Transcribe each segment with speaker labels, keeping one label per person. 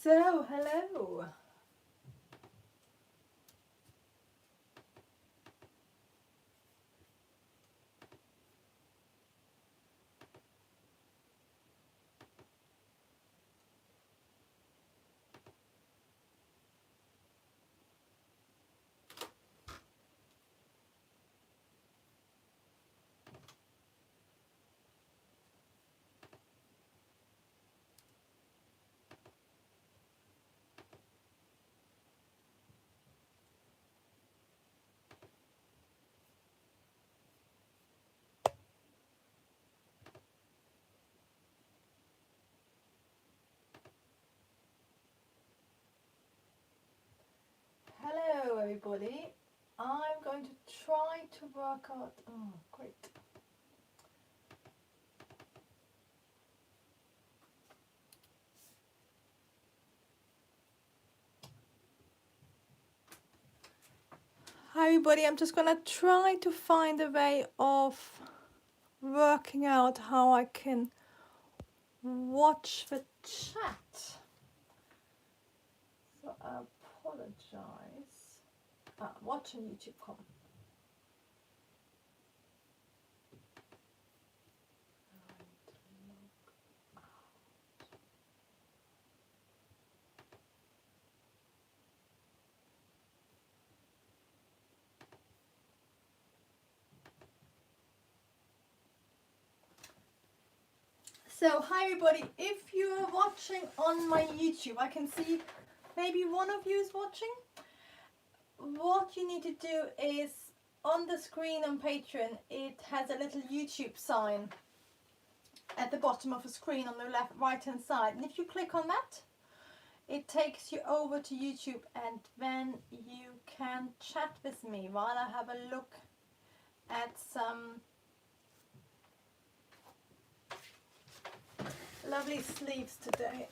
Speaker 1: So, hello. Hello, everybody. I'm going to try to work out. Oh, great. Hi, everybody. I'm just going to try to find a way of working out how I can watch the chat. So, I apologize. Watch on YouTube.com. So, hi everybody, if you are watching on my YouTube, I can see maybe one of you is watching. What you need to do is, on the screen on Patreon, it has a little YouTube sign at the bottom of the screen on the right hand side. And if you click on that, it takes you over to YouTube, and then you can chat with me while I have a look at some lovely sleeves today.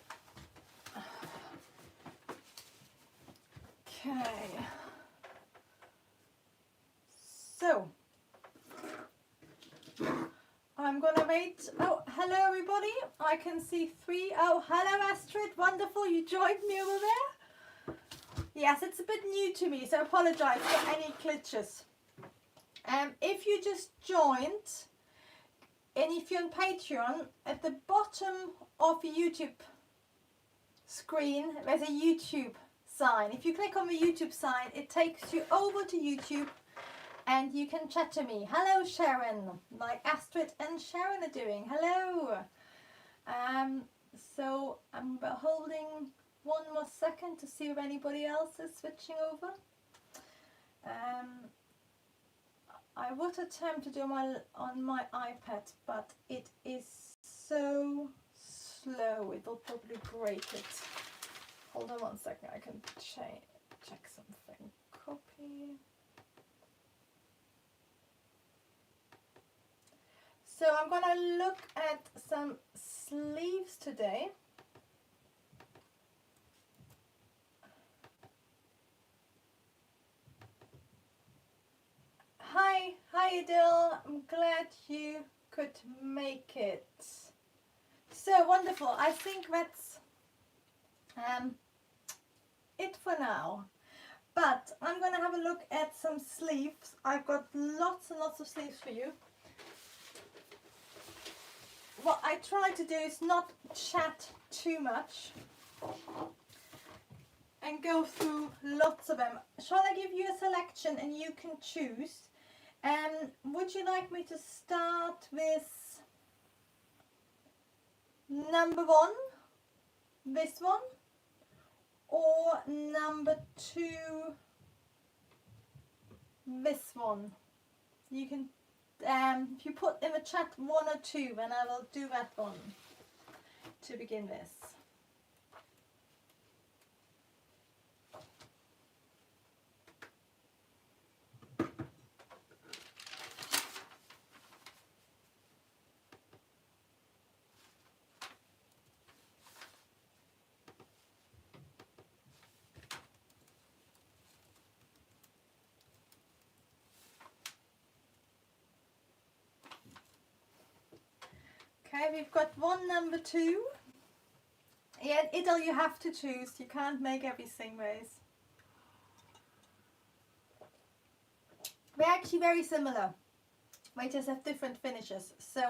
Speaker 1: Okay, so I'm gonna wait. Oh, hello everybody. I can see three. Oh, hello Astrid. Wonderful, you joined me over there. Yes, it's a bit new to me, so I apologize for any glitches. If you just joined, and if you're on Patreon, at the bottom of the YouTube screen, there's a YouTube sign. If you click on the YouTube sign, it takes you over to YouTube and you can chat to me. Hello Sharon, like Astrid and Sharon are doing. Hello. So I'm holding one more second to see if anybody else is switching over. I would attempt to do on my iPad, but it is so slow, it'll probably break it. Hold on one second, I can check something. Copy. So I'm gonna look at some sleeves today. Hi Adele, I'm glad you could make it. So wonderful, I think that's it for now. But I'm going to have a look at some sleeves. I've got lots and lots of sleeves for you. What I try to do is not chat too much and go through lots of them. Shall I give you a selection and you can choose? Would you like me to start with number 1, this one, or number 2, this one? You can, if you put in the chat 1 or 2, then I will do that one to begin with. Okay, we've got one number 2 Yeah, Idil, you have to choose. You can't make everything race. They're actually very similar. They just have different finishes. So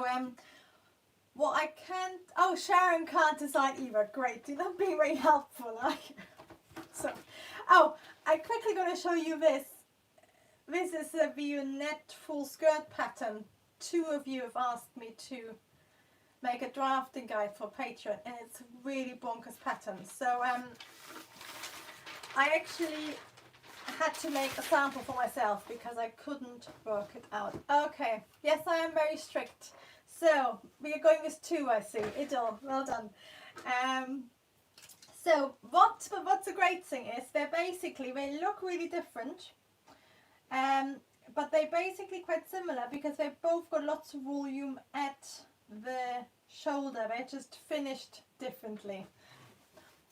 Speaker 1: what I can't, oh, Sharon can't decide either. Great, you're not being very helpful. So, oh, I'm quickly going to show you this. This is a Vionette full skirt pattern. 2 of you have asked me to make a drafting guide for Patreon, and it's a really bonkers pattern. So I actually had to make a sample for myself because I couldn't work it out. Okay, yes, I am very strict. So we are going with 2, I see. Idil, well done. So what's the great thing is they look really different, but they're basically quite similar because they've both got lots of volume at the shoulder. They're just finished differently.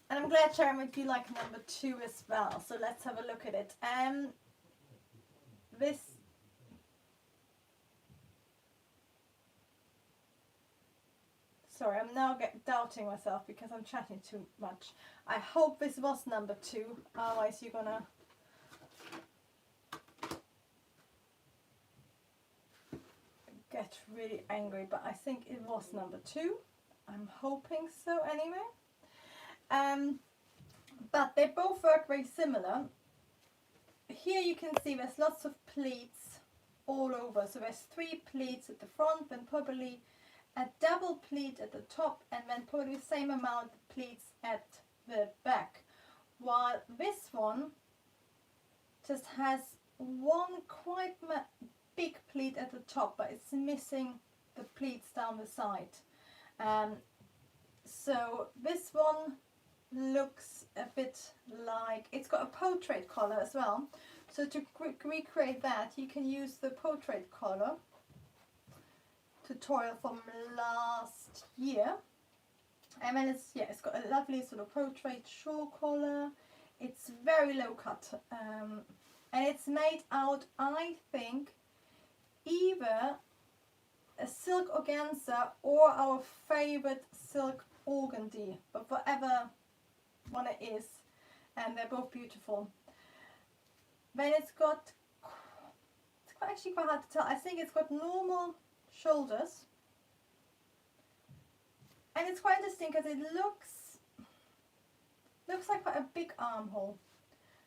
Speaker 1: And I'm glad, Sharon, if you like number 2 as well. So let's have a look at it. This. Sorry, I'm now doubting myself because I'm chatting too much. I hope this was number 2. Otherwise, you're gonna. Get really angry, but I think it was number 2. I'm hoping so anyway. But they both work very similar. Here you can see there's lots of pleats all over. So there's 3 pleats at the front, then probably a double pleat at the top, and then probably the same amount of pleats at the back. While this one just has one quite big pleat at the top, but it's missing the pleats down the side. So this one looks a bit like, it's got a portrait collar as well. So to recreate that, you can use the portrait collar tutorial from last year. And then it's got a lovely sort of portrait shawl collar. It's very low cut, and it's made out, I think, either a silk organza or our favorite silk organdy, but whatever one it is, and they're both beautiful. Then it's actually quite hard to tell. I think it's got normal shoulders, and it's quite interesting because it looks like quite a big armhole.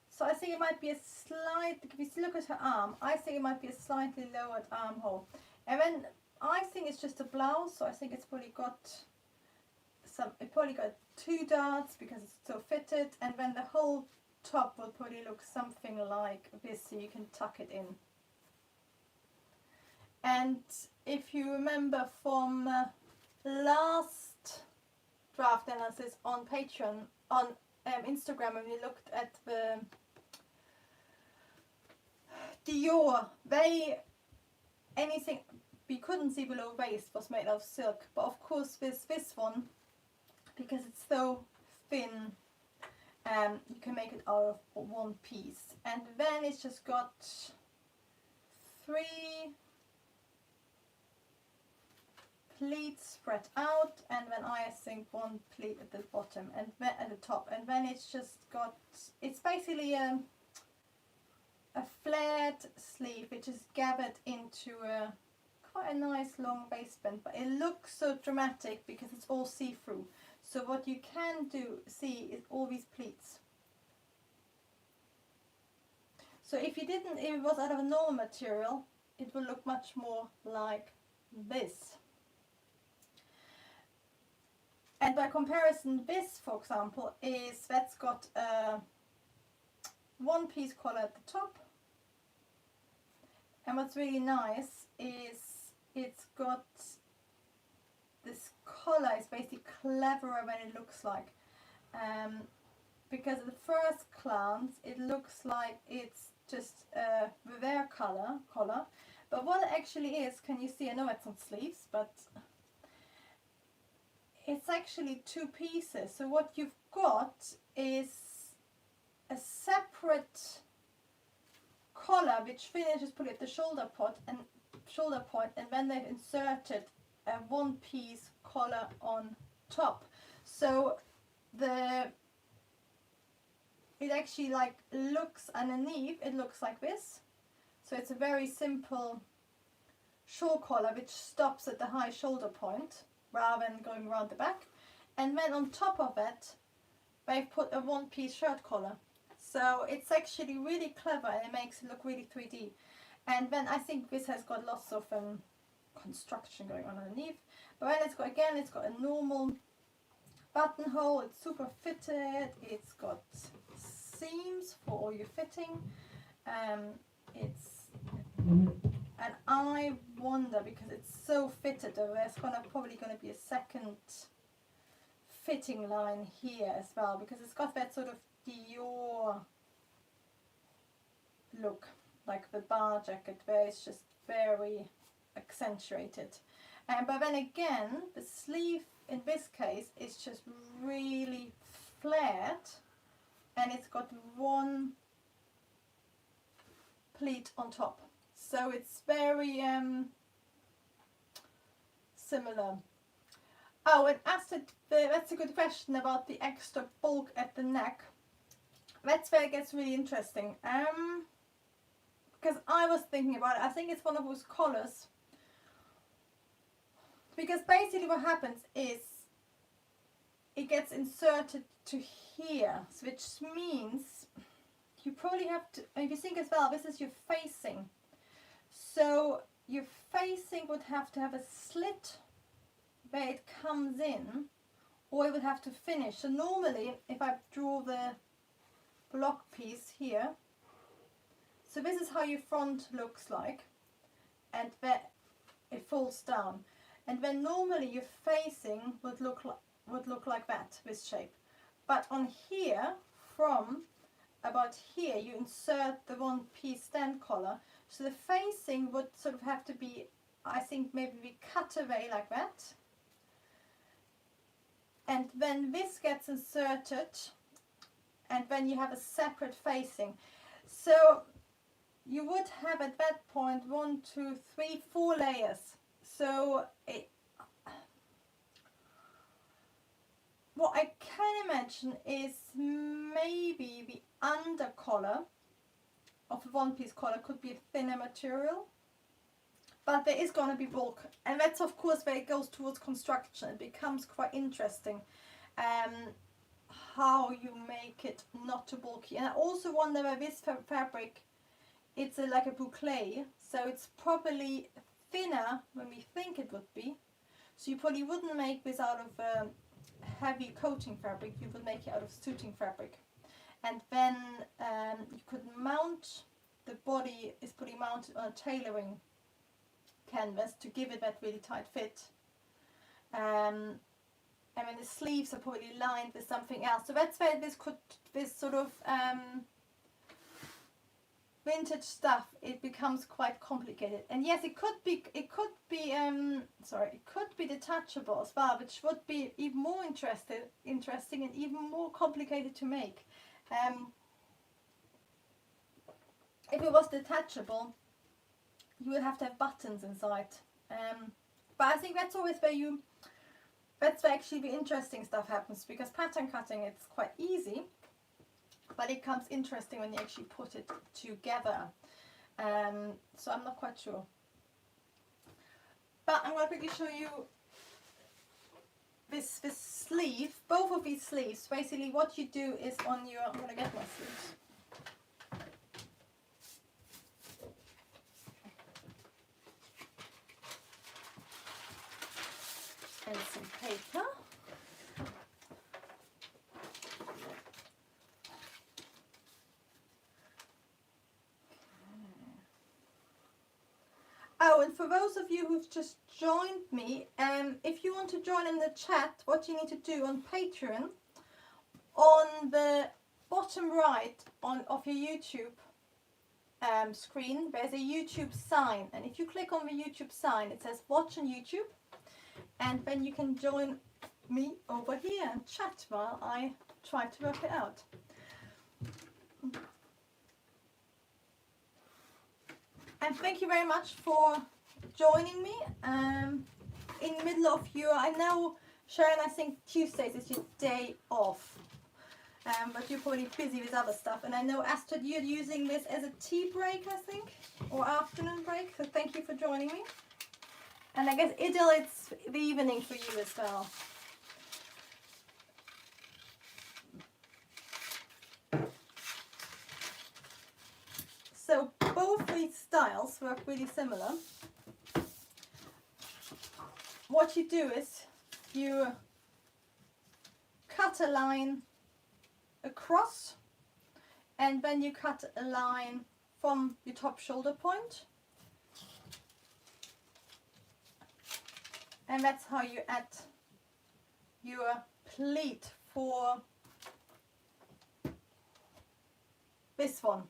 Speaker 1: So I think it might be a slight, if you look at her arm, I think it might be a slightly lowered armhole. And then I think it's just a blouse, so I think it's probably got 2 darts because it's so fitted, and then the whole top will probably look something like this, so you can tuck it in. And if you remember from last draft analysis on Patreon, on Instagram, when we looked at the Dior, anything we couldn't see below waist was made of silk, but of course with this one, because it's so thin, you can make it out of one piece. And then it's just got 3 pleats spread out, and then I think 1 pleat at the bottom and at the top, and then it's just got, it's basically a flared sleeve which is gathered into quite a nice long waistband, but it looks so dramatic because it's all see-through. So what you can see is all these pleats. So if it was out of a normal material, it will look much more like this. And by comparison, this, for example, that's got a 1-piece collar at the top. And what's really nice is it's got this collar is basically cleverer than it looks like. Because at the first glance, it looks like it's just a Revere collar. But what it actually is, can you see? I know it's not sleeves, but it's actually 2 pieces. So what you've got is a separate collar which finishes probably at the shoulder point, and then they've inserted a 1-piece collar on top. So it actually like looks underneath, it looks like this. So it's a very simple short collar which stops at the high shoulder point rather than going around the back. And then on top of it, they've put a one-piece shirt collar. So it's actually really clever and it makes it look really 3D. And then I think this has got lots of construction going on underneath. But then it's got a normal buttonhole, it's super fitted, it's got seams for all your fitting. And I wonder, because it's so fitted, there's probably going to be a second fitting line here as well, because it's got that sort of Dior look, like the bar jacket where it's just very accentuated. But then again, the sleeve in this case is just really flared, and it's got one pleat on top. So it's very similar. Oh, and Astrid, that's a good question about the extra bulk at the neck. That's where it gets really interesting. Because I was thinking about it. I think it's one of those collars. Because basically what happens is it gets inserted to here, which means you probably have to, if you think as well, this is your facing. So your facing would have to have a slit where it comes in, or it would have to finish. So normally, if I draw the block piece here, so this is how your front looks like, and then it falls down. And then normally your facing would look like that, this shape. But on here, from about here, you insert the one piece stand collar. So the facing would sort of have to be, I think, maybe be cut away like that. And then this gets inserted, and then you have a separate facing. So you would have at that point 1, 2, 3, 4 layers. So what I can imagine is maybe the under collar of a one-piece collar could be a thinner material, but there is going to be bulk, and that's of course where it goes towards construction. It becomes quite interesting how you make it not too bulky. And I also wonder where this fabric, it's like a boucle, so it's probably thinner than we think it would be. So you probably wouldn't make this out of heavy coating fabric, you would make it out of suiting fabric. And then you could mount, the body is probably mounted on a tailoring canvas to give it that really tight fit. And then the sleeves are probably lined with something else. So that's where this sort of vintage stuff, it becomes quite complicated. And yes, it could be detachable as well, which would be even more interesting and even more complicated to make. If it was detachable, you would have to have buttons inside. But I think that's always that's where actually the interesting stuff happens, because pattern cutting, it's quite easy, but it becomes interesting when you actually put it together. So I'm not quite sure. But I'm going to quickly show you this sleeve, both of these sleeves. Basically what you do is on your, I'm going to get my sleeves. And some paper. Oh, and for those of you who've just joined me, if you want to join in the chat, what you need to do on Patreon, on the bottom right of your YouTube screen, there's a YouTube sign, and if you click on the YouTube sign, it says watch on YouTube, and then you can join me over here and chat while I try to work it out. And thank you very much for joining me in the middle of your, I now Sharon, I think Tuesdays is your day off. But you're probably busy with other stuff. And I know, Astrid, you're using this as a tea break, I think, or afternoon break. So thank you for joining me. And I guess, Idil, it's the evening for you as well. So both these styles work really similar. What you do is you cut a line across, and then you cut a line from your top shoulder point, and that's how you add your pleat for this one.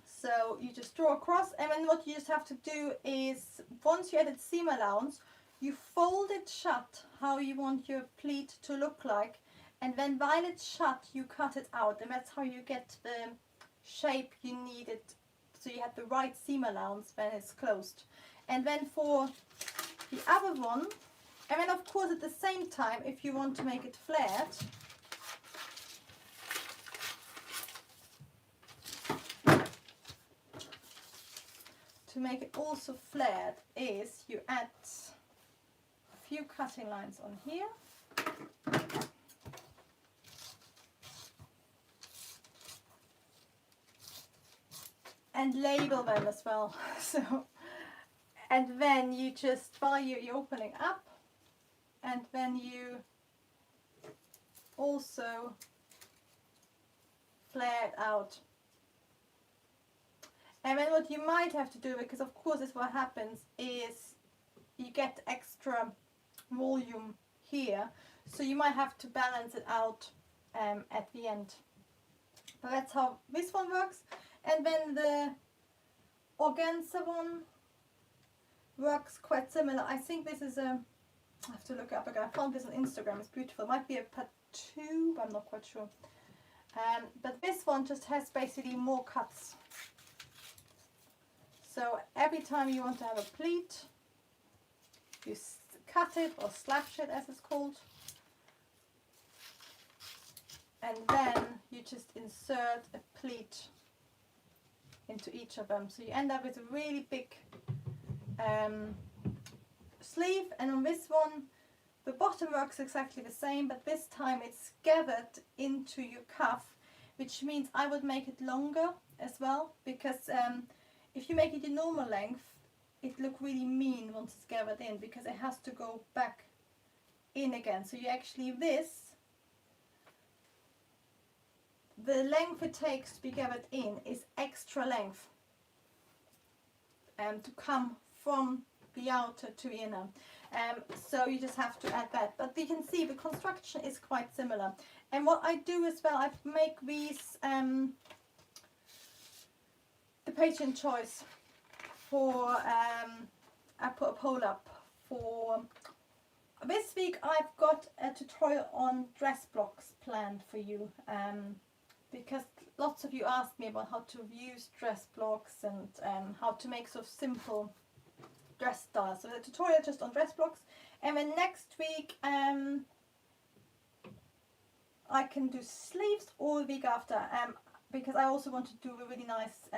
Speaker 1: So you just draw across, and then what you just have to do is, once you added seam allowance, you fold it shut how you want your pleat to look like, and then while it's shut you cut it out, and that's how you get the shape you needed, so you have the right seam allowance when it's closed. And then for the other one, and then of course at the same time, if you want to make it flared, to make it also flared, is you add a few cutting lines on here. And label them as well. So, and then you just, while you're opening up, and then you also flare it out. And then what you might have to do, because of course this what happens, is you get extra volume here, so you might have to balance it out at the end. But that's how this one works. And then the organza one works quite similar. I think this is a, I have to look up again. I found this on Instagram. It's beautiful. It might be a part 2, but I'm not quite sure. But this one just has basically more cuts. So every time you want to have a pleat, you cut it, or slash it as it's called, and then you just insert a pleat into each of them. So you end up with a really big sleeve. And on this one, the bottom works exactly the same, but this time it's gathered into your cuff, which means I would make it longer as well, because if you make it your normal length, it looks really mean once it's gathered in, because it has to go back in again. So you actually, the length it takes to be gathered in is extra length to come from the outer to inner. So you just have to add that. But you can see the construction is quite similar. And what I do as well, I make these the patient choice for, I put a poll up for this week. I've got a tutorial on dress blocks planned for you, because lots of you asked me about how to use dress blocks and how to make sort of simple dress styles. So the tutorial just on dress blocks, and then next week I can do sleeves, or the week after, because I also want to do a really nice,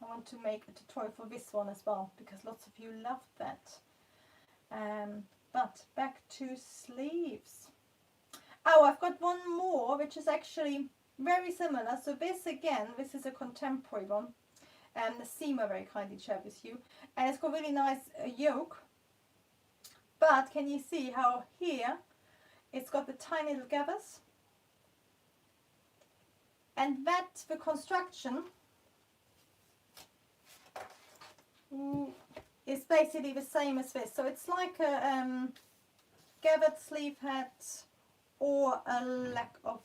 Speaker 1: I want to make a tutorial for this one as well, because lots of you loved that. But back to sleeves. Oh, I've got one more which is actually very similar. So this again, this is a contemporary one, and the seam are very kindly shared with you, and it's got really nice yoke. But can you see how here it's got the tiny little gathers, and that the construction is basically the same as this. So it's like a gathered sleeve hat, or a lack of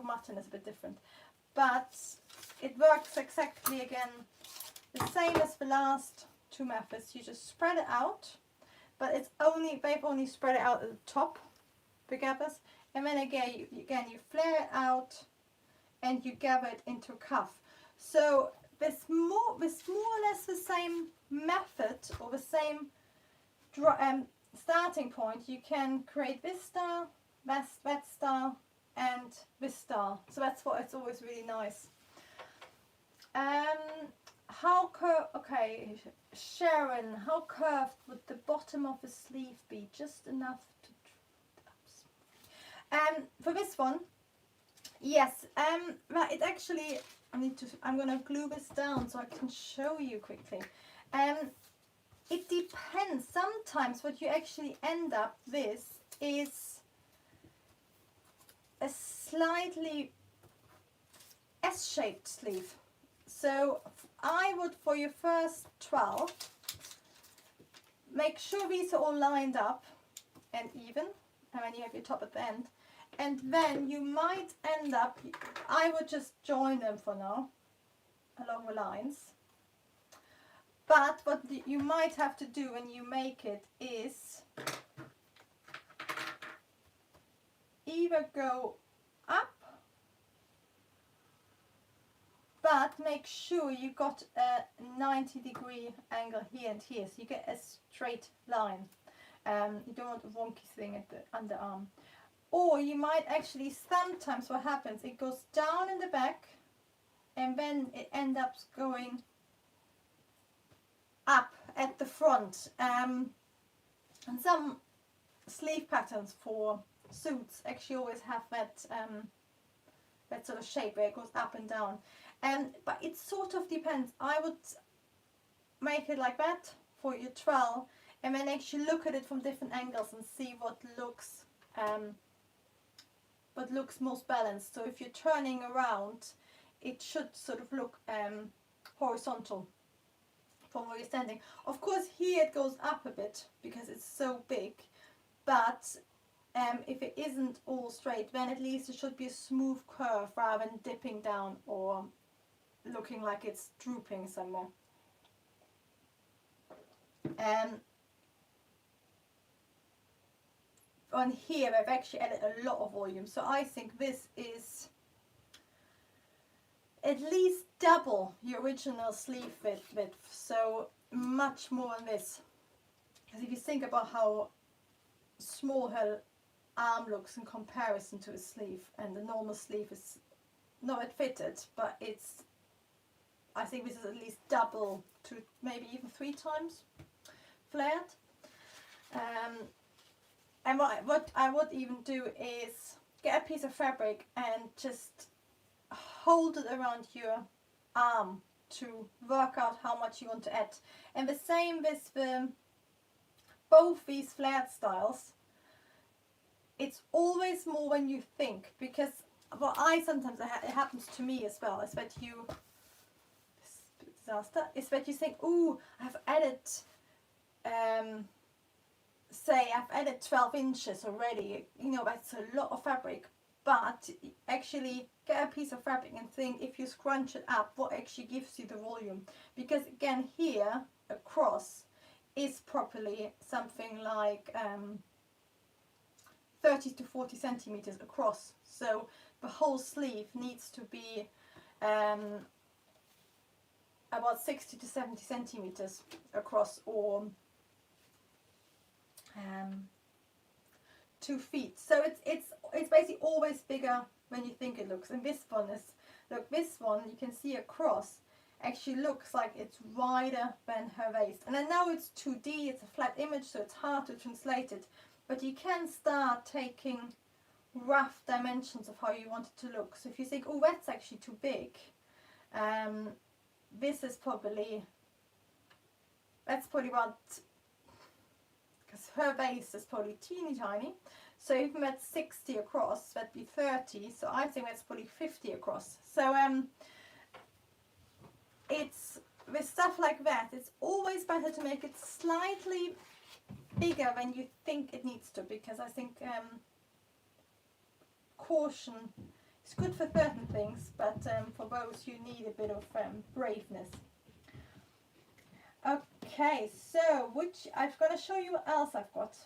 Speaker 1: mutton is a bit different, but it works exactly again the same as the last two methods. You just spread it out, but they've only spread it out at the top, the gathers, and then again you flare it out and you gather it into a cuff. So with more or less the same method, or the same starting point, you can create this style, that style, and this style. So that's what it's always really nice. Okay, Sharon, how curved would the bottom of the sleeve be? Just enough to. For this one, yes. Well, it actually. I'm gonna glue this down so I can show you quickly. It depends. Sometimes what you actually end up with is a slightly S-shaped sleeve. So I would, for your first 12, make sure these are all lined up and even, and then you have your top at the end. And then you might end up, I would just join them for now along the lines. But what you might have to do when you make it is either go up, but make sure you got a 90-degree angle here and here, so you get a straight line. You don't want a wonky thing at the underarm. Or you might actually, sometimes what happens, it goes down in the back and then it ends up going up at the front. And some sleeve patterns for suits actually always have that that sort of shape where it goes up and down. But it sort of depends. I would make it like that for your 12 and then actually look at it from different angles and see what looks most balanced. So if you're turning around, it should sort of look horizontal from where you're standing. Of course here it goes up a bit because it's so big, but if it isn't all straight, then at least it should be a smooth curve rather than dipping down or looking like it's drooping somewhere. On here I've actually added a lot of volume, so I think this is at least double your original sleeve width, so much more on this. Because if you think about how small her arm looks in comparison to a sleeve, and the normal sleeve is not fitted, but it's, I think this is at least double to maybe even 3 times flared. And what I would even do is get a piece of fabric and just hold it around your arm to work out how much you want to add. And the same with both these flared styles. It's always more when you think, because what sometimes it happens to me as well, is that you think, ooh, I've added say I've added 12 inches already, you know, that's a lot of fabric. But actually get a piece of fabric and think, if you scrunch it up, what actually gives you the volume. Because again, here across is properly something like 30 to 40 centimeters across. So the whole sleeve needs to be about 60 to 70 centimeters across, or 2 feet. So it's basically always bigger when you think it looks. And this one is, look, this one you can see across actually looks like it's wider than her waist. And I know it's 2D, it's a flat image, so it's hard to translate it, but you can start taking rough dimensions of how you want it to look. So if you think, oh, that's actually too big, this is probably, that's probably about, because her waist is probably teeny tiny, so even that's 60 across, that'd be 30, so I think that's probably 50 across. So it's, with stuff like that, it's always better to make it slightly bigger than you think it needs to, because I think caution is good for certain things, but for those you need a bit of braveness. Okay, so which I've got to show you what else I've got.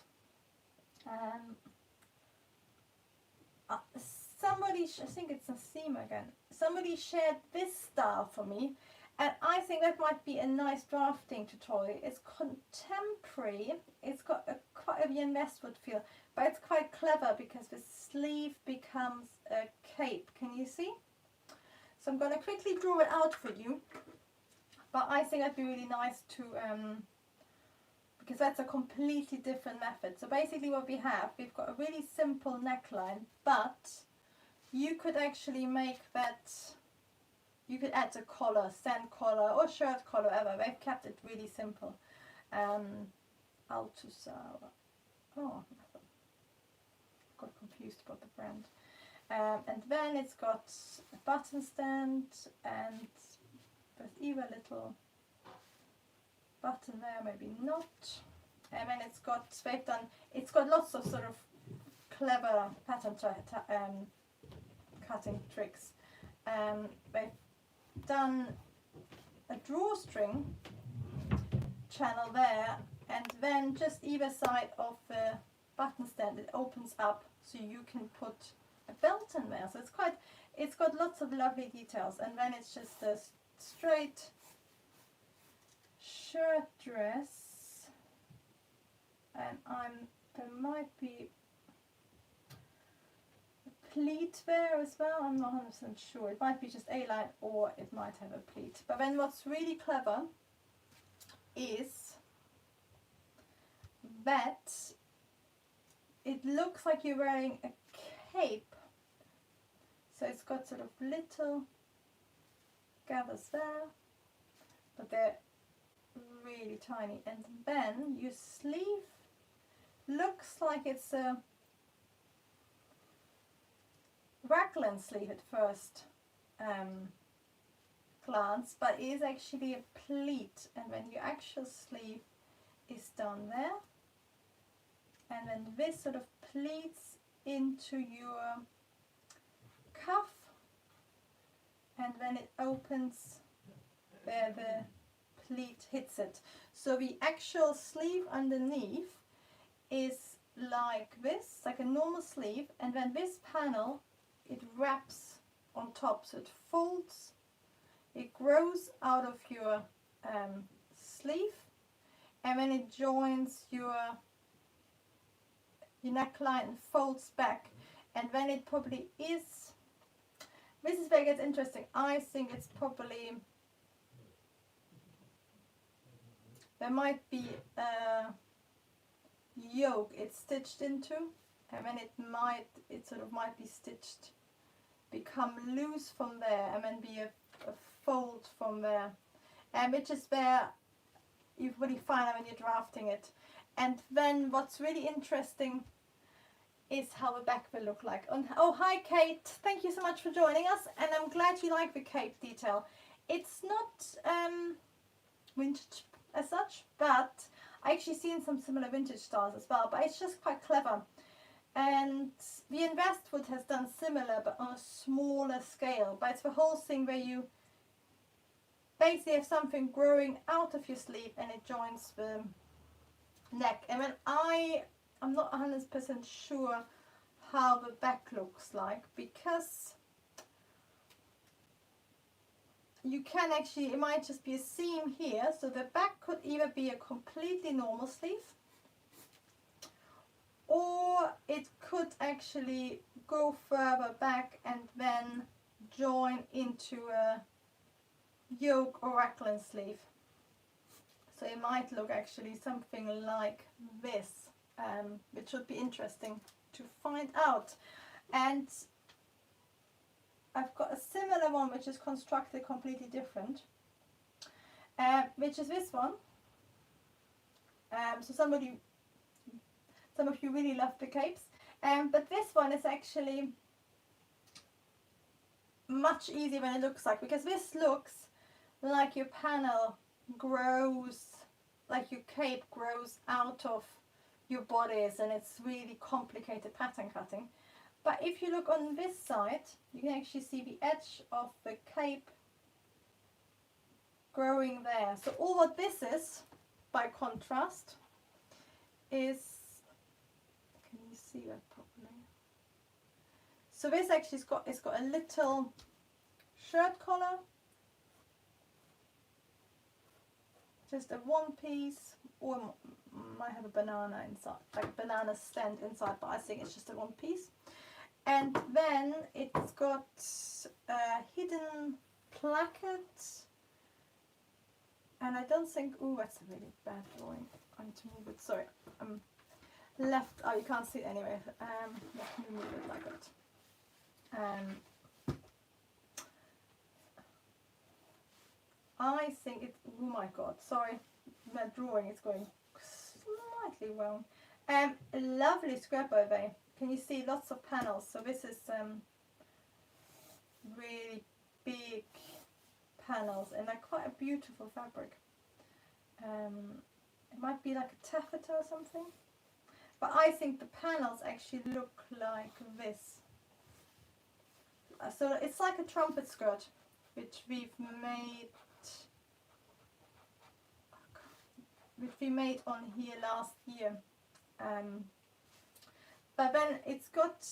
Speaker 1: Somebody, I think it's Nasima again, somebody shared this style for me, And I think that might be a nice drafting tutorial. It's contemporary. It's got quite a Vivienne Westwood feel, but it's quite clever because the sleeve becomes a cape. Can you see? So I'm going to quickly draw it out for you. But I think that'd be really nice to, because that's a completely different method. So basically what we've got a really simple neckline, but you could actually make that. You could add a collar, stand collar or shirt collar, whatever. They've kept it really simple. Althusser. Oh, got confused about the brand. And then it's got a button stand and there's even a little button there, maybe not. And then it's got lots of sort of clever pattern cutting tricks. They've done a drawstring channel there, and then just either side of the button stand it opens up so you can put a belt in there. So it's got lots of lovely details, and then it's just a straight shirt dress, and there might be pleat there as well. I'm not 100% sure. It might be just A-line or it might have a pleat. But then what's really clever is that it looks like you're wearing a cape. So it's got sort of little gathers there, but they're really tiny. And then your sleeve looks like it's a raglan sleeve at first glance, but it is actually a pleat, and then your actual sleeve is down there, and then this sort of pleats into your cuff, and then it opens where the pleat hits it. So the actual sleeve underneath is like this, like a normal sleeve, and then this panel it wraps on top, so it folds, it grows out of your sleeve, and then it joins your neckline and folds back, and then it probably is, this is where it gets interesting. I think it's probably, there might be a yoke it's stitched into, and then it sort of might be stitched, become loose from there, and then be a fold from there, and which is where you really find out when you're drafting it. And then what's really interesting is how the back will look like. Oh, hi Kate, thank you so much for joining us, and I'm glad you like the cape detail. It's not vintage as such, but I actually seen some similar vintage styles as well, but it's just quite clever. And Vivienne Westwood has done similar but on a smaller scale, but it's the whole thing where you basically have something growing out of your sleeve and it joins the neck. And then I'm not 100% sure how the back looks like, because you can actually, it might just be a seam here, so the back could either be a completely normal sleeve, or it could actually go further back and then join into a yoke or raglan sleeve. So it might look actually something like this, which would be interesting to find out. And I've got a similar one which is constructed completely different, which is this one. So some of you really love the capes, but this one is actually much easier than it looks like, because this looks like your panel grows, like your cape grows out of your bodice, and it's really complicated pattern cutting. But if you look on this side, you can actually see the edge of the cape growing there. So all what this is, by contrast, is, can you see that properly? So this actually it's got a little shirt collar, just a one piece, or might have a banana inside, like a banana stand inside, but I think it's just a one piece. And then it's got a hidden placket, and I don't think, oh, that's a really bad drawing. I need to move it, sorry. Left, oh, you can't see it anyway. Let me move it like that. I think it, oh my god, sorry, my drawing is going slightly wrong. A lovely scrap over. Can you see lots of panels? So this is really big panels, and they're quite a beautiful fabric. It might be like a taffeta or something, but I think the panels actually look like this. So it's like a trumpet skirt, which we made on here last year. But then it's got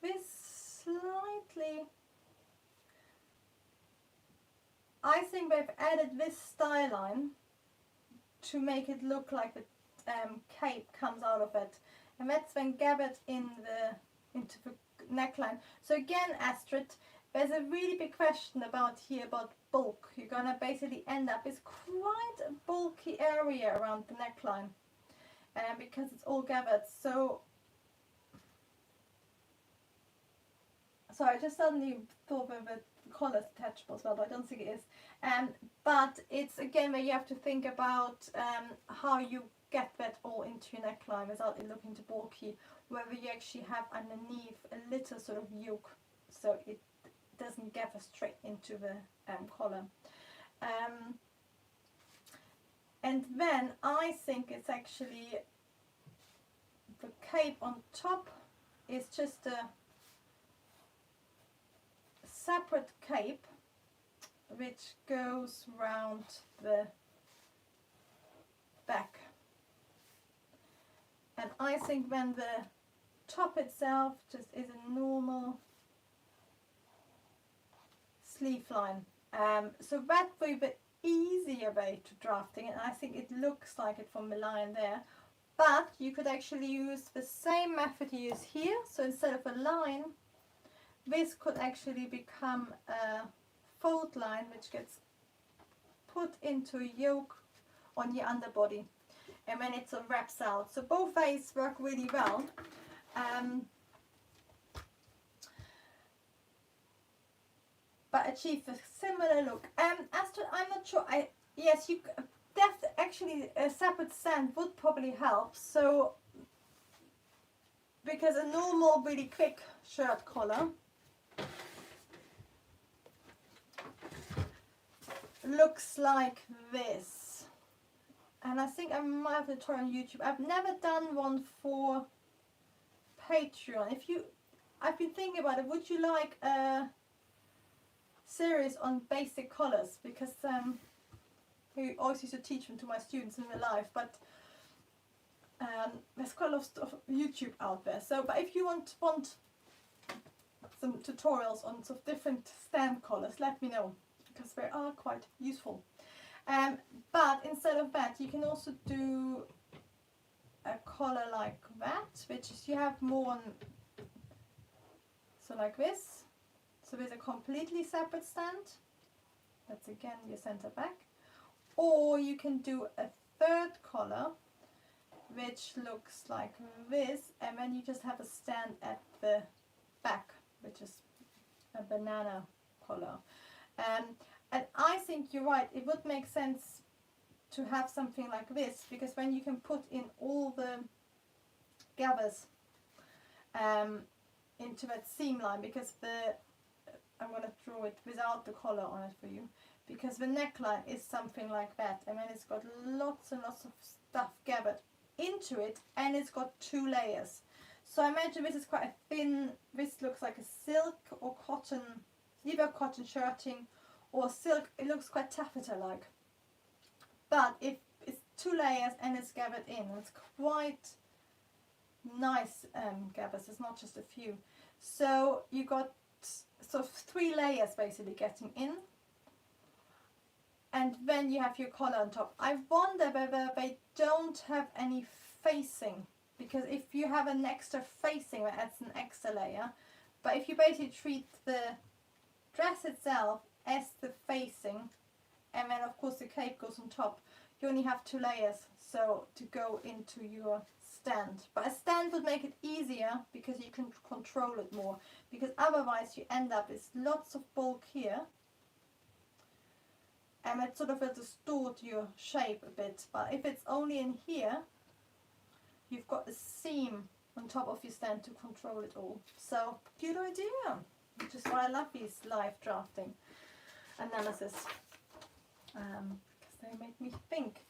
Speaker 1: this slightly, I think they've added this style line to make it look like the cape comes out of it, and that's then gathered into the neckline. So again, Astrid, there's a really big question about bulk. You're gonna basically end up with quite a bulky area around the neckline, because it's all gathered. So I just suddenly thought of the collar detachable as well, but I don't think it is. But it's again where you have to think about how you get that all into your neckline without it looking too bulky, whether you actually have underneath a little sort of yoke so it doesn't gather straight into the collar. And then I think it's actually the cape on top is just a separate cape which goes round the back. And I think when the top itself just is a normal sleeve line. So that would be the easier way to drafting it, and I think it looks like it from the line there. But you could actually use the same method you use here. So instead of a line, this could actually become a fold line which gets put into a yoke on your underbody, and then it sort of wraps out. So both ways work really well. But achieve a similar look. Astrid, I'm not sure. Yes, you actually a separate stand would probably help. So because a normal, really quick shirt collar looks like this, and I think I might have to try on YouTube. I've never done one for Patreon. I've been thinking about it. Would you like a series on basic collars? Because I always used to teach them to my students in real life, but there's quite a lot of stuff YouTube out there. So, but if you want some tutorials on sort of different stand collars, let me know, because they are quite useful. But instead of that, you can also do a collar like that, which is you have more on, so like this. So with a completely separate stand, that's again your center back. Or you can do a third collar, which looks like this, and then you just have a stand at the back, which is a banana collar. And I think you're right, it would make sense to have something like this, because then you can put in all the gathers into that seam line, because I'm going to draw it without the collar on it for you, because the neckline is something like that, and then it's got lots and lots of stuff gathered into it, and it's got 2 layers. So I imagine this is quite a thin, this looks like a silk or cotton, either cotton shirting or silk. It looks quite taffeta like, but if it's 2 layers and it's gathered in, it's quite nice gathers. It's not just a few. So you got sort of 3 layers basically getting in, and then you have your collar on top. I wonder whether they don't have any facing, because if you have an extra facing, that adds an extra layer. But if you basically treat the dress itself as the facing, and then of course the cape goes on top, you only have 2 layers so to go into your stand. But a stand would make it easier because you can control it more, because otherwise you end up with lots of bulk here, and it sort of will distort your shape a bit. But if it's only in here, you've got a seam on top of your stand to control it all. So good idea, which is why I love these live drafting analysis, because they make me think.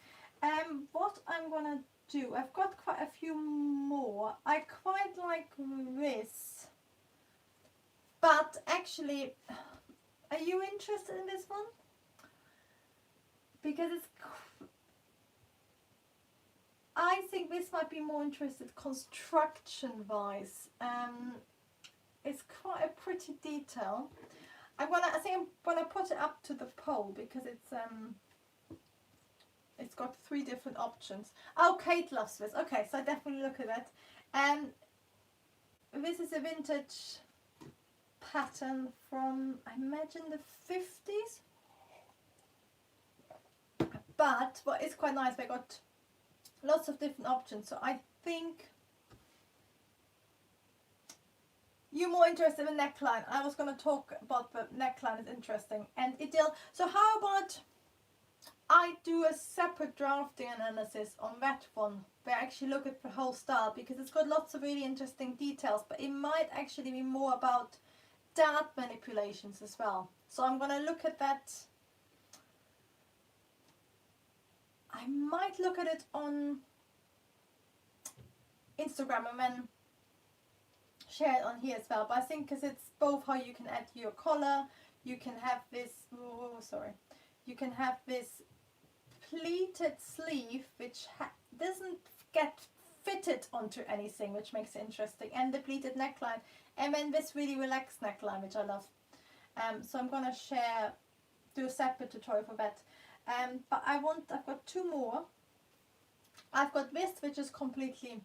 Speaker 1: What I'm gonna do, I've got quite a few more. I quite like this, but actually, are you interested in this one? Because it's, I think this might be more interested construction wise. It's quite a pretty detail. I think I'm gonna put it up to the pole because it's got 3 different options. Oh, Kate loves this. Okay, so I definitely look at that. This is a vintage pattern from, I imagine, the 50s. But what is quite nice, they got lots of different options. So I think you're more interested in neckline. I was going to talk about the neckline. It's interesting. And ideal. So how about I do a separate drafting analysis on that one, where I actually look at the whole style, because it's got lots of really interesting details, but it might actually be more about dart manipulations as well. So I'm going to look at that. I might look at it on Instagram and then share it on here as well. But I think because it's both how you can add your collar, you can have this, you can have this pleated sleeve which doesn't get fitted onto anything, which makes it interesting, and the pleated neckline, and then this really relaxed neckline, which I love. So I'm going to do a separate tutorial for that. But I've got 2 more. I've got this, which is completely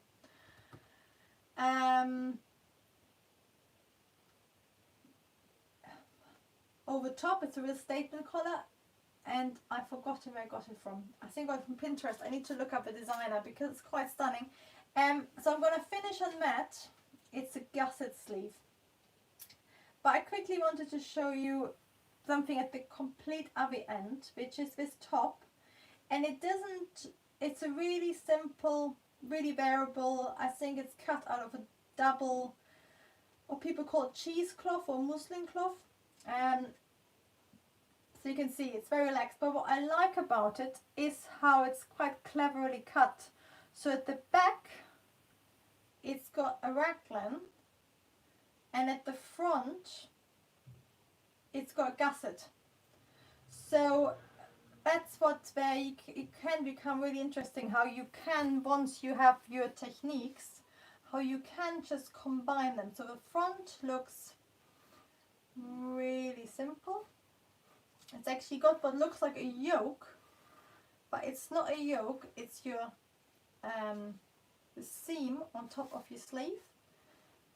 Speaker 1: over top. It's a real statement collar, and I've forgotten where I got it from. I think I got it from Pinterest. I need to look up a designer because it's quite stunning. So I'm going to finish on that. It's a gusset sleeve. But I quickly wanted to show you something at the complete other end, which is this top. And it's a really simple, really wearable, I think it's cut out of a double, what people call cheesecloth or muslin cloth. So you can see it's very relaxed, but what I like about it is how it's quite cleverly cut. So at the back it's got a raglan, and at the front it's got a gusset. So that's where it can become really interesting, how you can, once you have your techniques, how you can just combine them. So the front looks really simple. It's actually got what looks like a yoke, but it's not a yoke, it's your the seam on top of your sleeve,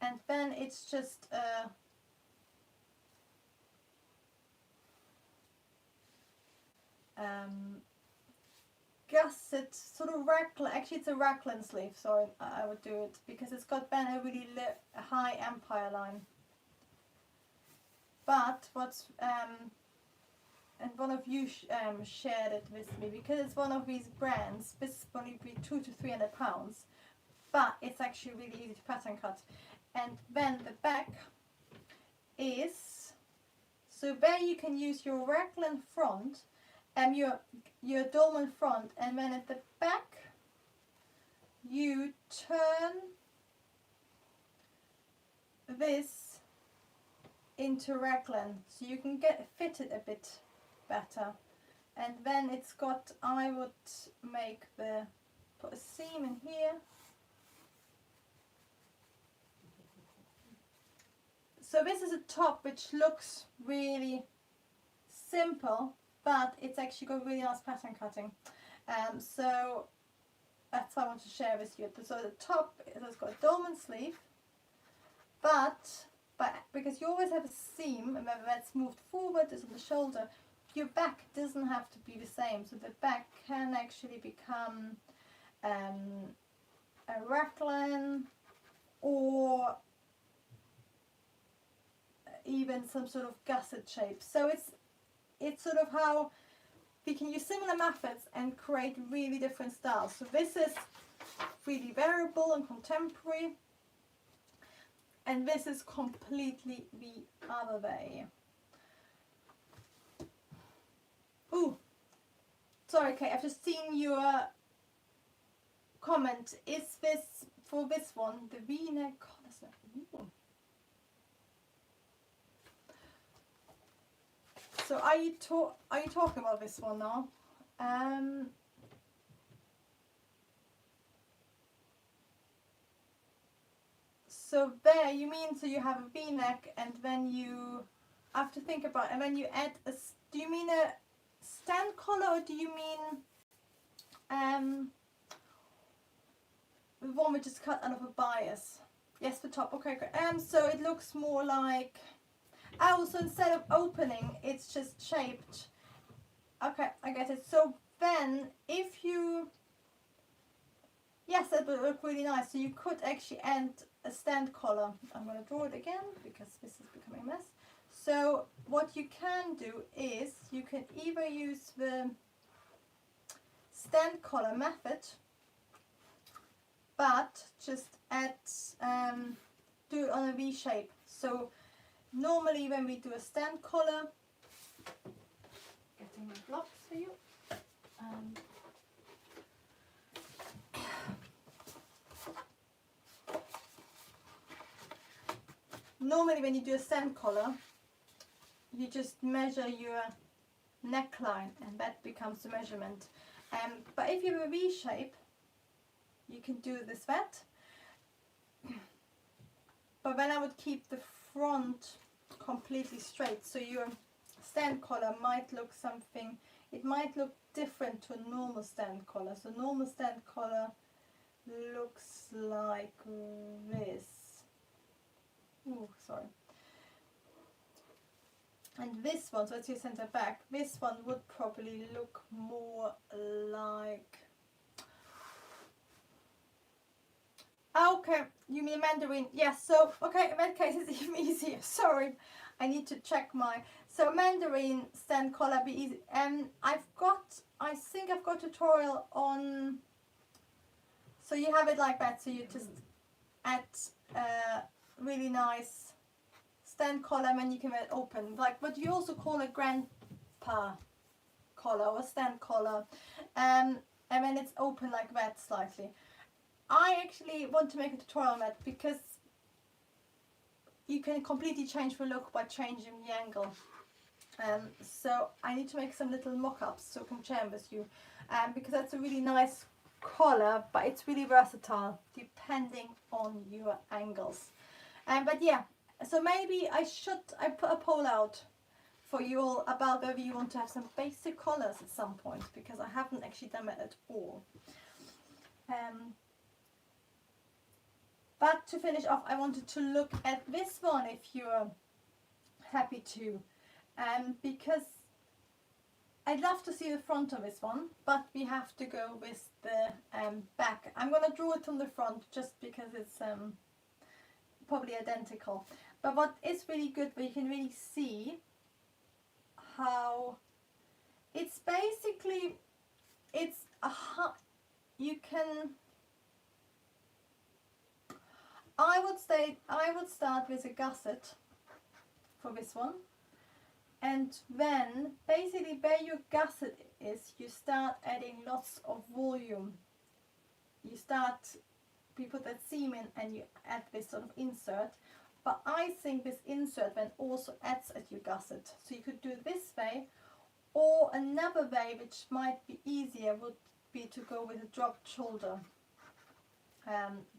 Speaker 1: and then it's just gusset, sort of raglan. Actually it's a raglan sleeve, sorry, I would do it, because it's got then a really high empire line. But what's and one of you shared it with me, because it's one of these brands, this is only be 200 to 300 pounds, but it's actually really easy to pattern cut. And then the back is, so there you can use your raglan front and your dolman front, and then at the back you turn this into raglan, so you can get fitted a bit better. And then it's got, I would put a seam in here. So this is a top which looks really simple, but it's actually got really nice pattern cutting. So that's what I want to share with you. So the top has got a dolman sleeve, but because you always have a seam, and whether that's moved forward is on the shoulder, your back doesn't have to be the same. So the back can actually become a raglan, or even some sort of gusset shape. So it's sort of how we can use similar methods and create really different styles. So this is really variable and contemporary, and this is completely the other way. Ooh, sorry Kate, I've just seen your comment. Is this, for this one, the V-neck? So are you talking about this one now? So there, you mean, so you have a V-neck, and then you have to think about, and then you add a, do you mean a stand collar, or do you mean the one which is cut out of a bias? Yes, the top, okay, great. So it looks more like, oh, so instead of opening, it's just shaped. Okay, I get it. So then, if you, yes, that would look really nice. So you could actually add a stand collar. I'm going to draw it again because this is becoming a mess. So what you can do is you can either use the stand collar method, but just add, do it on a V shape. So normally when we do a stand collar, getting my blocks for you. Normally when you do a stand collar, you just measure your neckline and that becomes the measurement. But if you have a V shape, you can do this that. But then I would keep the front completely straight. So your stand collar might look something, it might look different to a normal stand collar. So normal stand collar looks like this. Oh, sorry. And this one, so that's your center back, this one would probably look more like, okay, you mean Mandarin? Yes, so, okay, in that case it's even easier. Sorry, I need to check my, so Mandarin stand collar be easy. I think I've got a tutorial on, so you have it like that, so you just add really nice stand collar and you can let it open, like what you also call a grandpa collar or stand collar, and then it's open like that slightly. I actually want to make a tutorial on that because you can completely change the look by changing the angle. So I need to make some little mock-ups so I can share them with you, because that's a really nice collar, but it's really versatile depending on your angles. But yeah, so maybe I put a poll out for you all about whether you want to have some basic collars at some point, because I haven't actually done it at all. But to finish off, I wanted to look at this one if you're happy to, because I'd love to see the front of this one, but we have to go with the back. I'm going to draw it on the front just because it's probably identical. But what is really good, but you can really see how it's basically, it's a, you can, I would start with a gusset for this one, and then basically where your gusset is, you start adding lots of volume. You put that seam in and you add this sort of insert, but I think this insert then also adds at your gusset. So you could do it this way, or another way which might be easier would be to go with a dropped shoulder,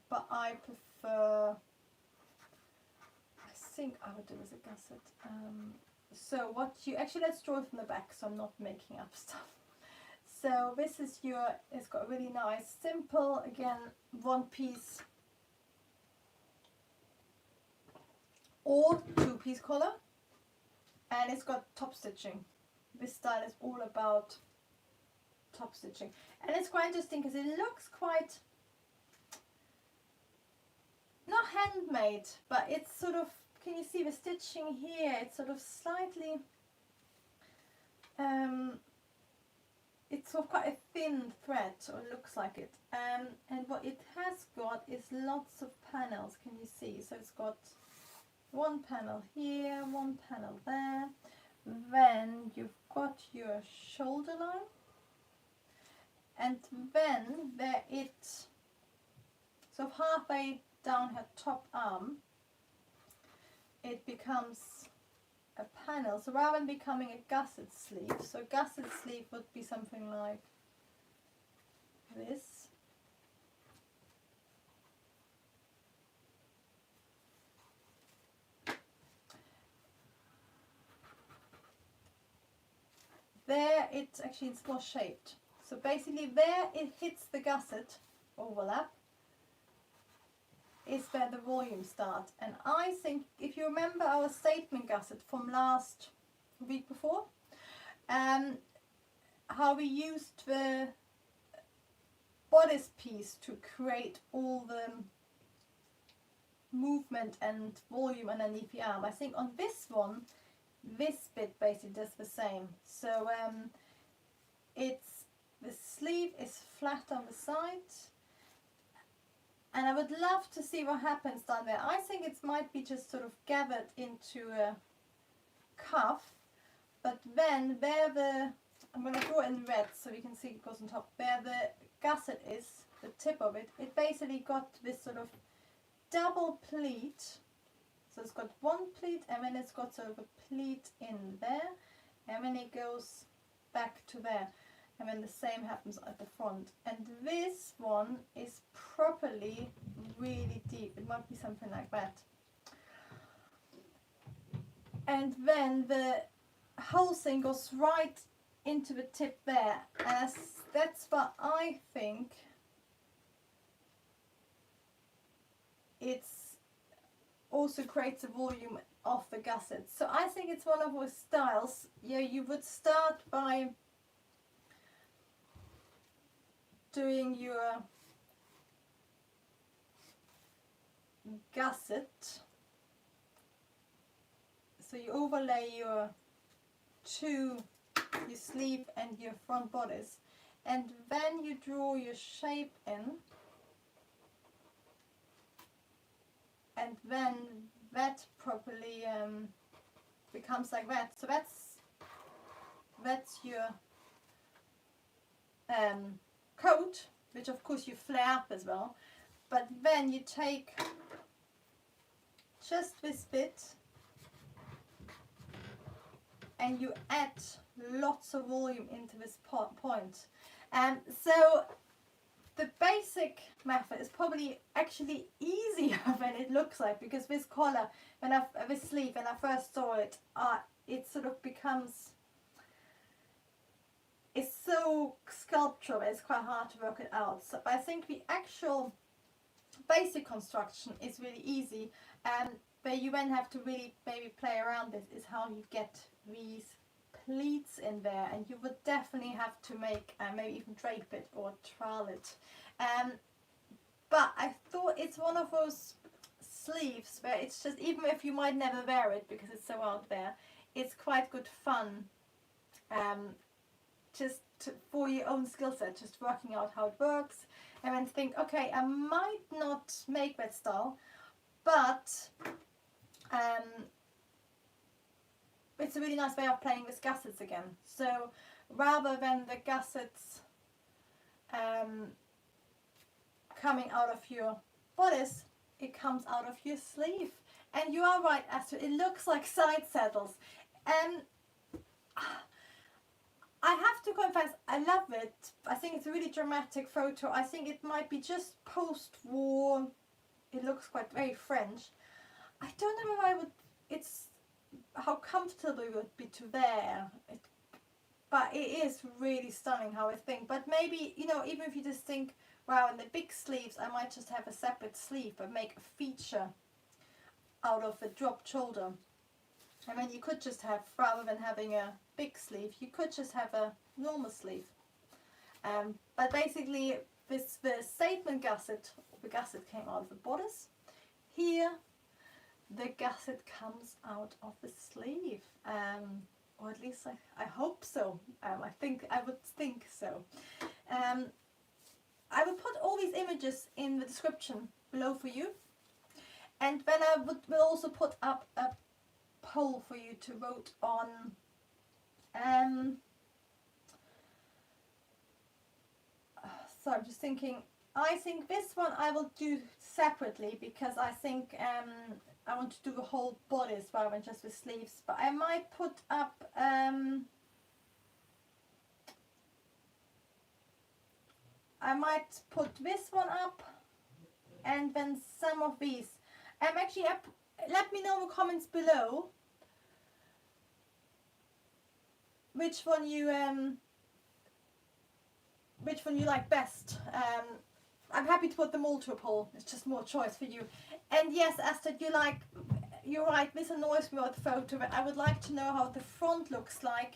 Speaker 1: but I prefer, I think I would do with a gusset. So what you, actually let's draw it from the back so I'm not making up stuff. So this is your, it's got a really nice, simple, again, one piece or two piece collar, and it's got top stitching. This style is all about top stitching, and it's quite interesting because it looks quite, not handmade, but it's sort of, can you see the stitching here? It's sort of slightly, it's sort of quite a thin thread, or it looks like it. And what it has got is lots of panels, can you see? So it's got one panel here, one panel there. Then you've got your shoulder line, and then there it, so halfway down her top arm, it becomes a panel. So rather than becoming a gusset sleeve, so a gusset sleeve would be something like this. There it's more shaped. So basically there it hits the gusset overlap, is where the volume starts. And I think if you remember our statement gusset from last week before, how we used the bodice piece to create all the movement and volume underneath the arm. I think on this one, this bit basically does the same. So it's, the sleeve is flat on the side, and I would love to see what happens down there. I think it might be just sort of gathered into a cuff, but then where the, I'm going to draw it in red so you can see it goes on top, where the gusset is, the tip of it, it basically got this sort of double pleat. So it's got one pleat, and then it's got sort of a pleat in there, and then it goes back to there, and then the same happens at the front. And this one is properly really deep. It might be something like that. And then the whole thing goes right into the tip there, as that's what I think it's also creates a volume of the gusset. So I think it's one of those styles, yeah, you would start by doing your gusset. So you overlay your sleeve and your front bodice, and then you draw your shape in, and then that properly becomes like that. So that's your coat, which of course you flare up as well. But then you take just this bit and you add lots of volume into this point. So the basic method is probably actually easier than it looks like, because this collar, this sleeve, when I first saw it, it sort of becomes, it's so sculptural, it's quite hard to work it out. So I think the actual basic construction is really easy, where you then have to really maybe play around this is how you get these pleats in there, and you would definitely have to make maybe even drape it or trowel it. But I thought it's one of those sleeves where it's just, even if you might never wear it because it's so out there, it's quite good fun, for your own skill set, just working out how it works, and then think, okay, I might not make that style, but it's a really nice way of playing with gussets again. So rather than the gussets coming out of your bodice, it comes out of your sleeve. And you are right, Astrid, it looks like side saddles. And I have to confess, I love it. I think it's a really dramatic photo. I think it might be just post-war. It looks quite very French. I don't know if I would, it's how comfortable it would be to wear it. But it is really stunning how I think. But maybe, you know, even if you just think, wow, in the big sleeves I might just have a separate sleeve but make a feature out of a dropped shoulder. I mean, you could just have, rather than having a big sleeve, you could just have a normal sleeve. But basically, with the statement gusset, the gusset came out of the bodice. Here, the gusset comes out of the sleeve. Or at least I hope so. I would think so. I will put all these images in the description below for you. And then I will also put up a poll for you to vote on. So I'm just thinking, I think this one I will do separately because I think I want to do the whole bodice rather than just the sleeves. But I might put up I might put this one up and then some of these. Actually, let me know in the comments below which one you like best. I'm happy to put them all to a poll. It's just more choice for you. And yes, Astrid, you're right. This annoys me with the photo, but I would like to know how the front looks like,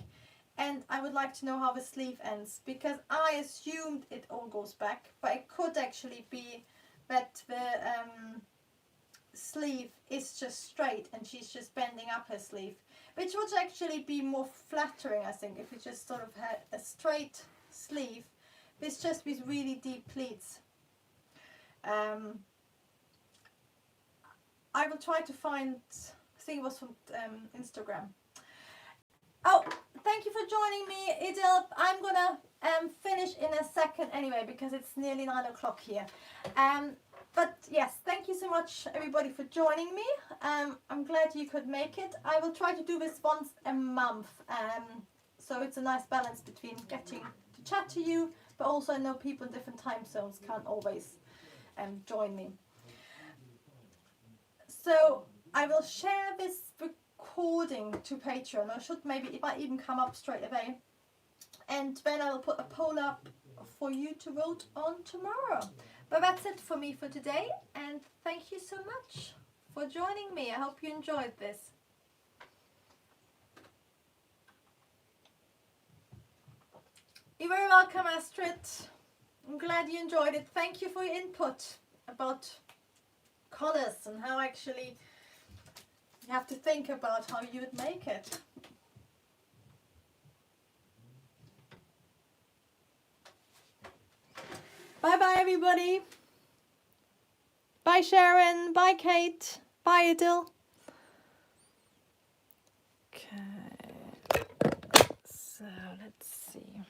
Speaker 1: and I would like to know how the sleeve ends, because I assumed it all goes back, but it could actually be that the sleeve is just straight and she's just bending up her sleeve, which would actually be more flattering, I think, if we just sort of had a straight sleeve with just these really deep pleats. I will try to find, I think it was from Instagram. Oh, thank you for joining me, Idil. I'm gonna finish in a second anyway because it's nearly 9 o'clock here. But yes, thank you so much everybody for joining me. I'm glad you could make it. I will try to do this once a month, so it's a nice balance between getting to chat to you, but also I know people in different time zones can't always join me. So I will share this recording to Patreon. It might even come up straight away, and then I will put a poll up for you to vote on tomorrow. But that's it for me for today, and thank you so much for joining me. I hope you enjoyed this. You're very welcome, Astrid. I'm glad you enjoyed it. Thank you for your input about colours and how actually you have to think about how you would make it. Bye bye everybody. Bye Sharon. Bye Kate. Bye Idil. Okay. So let's see.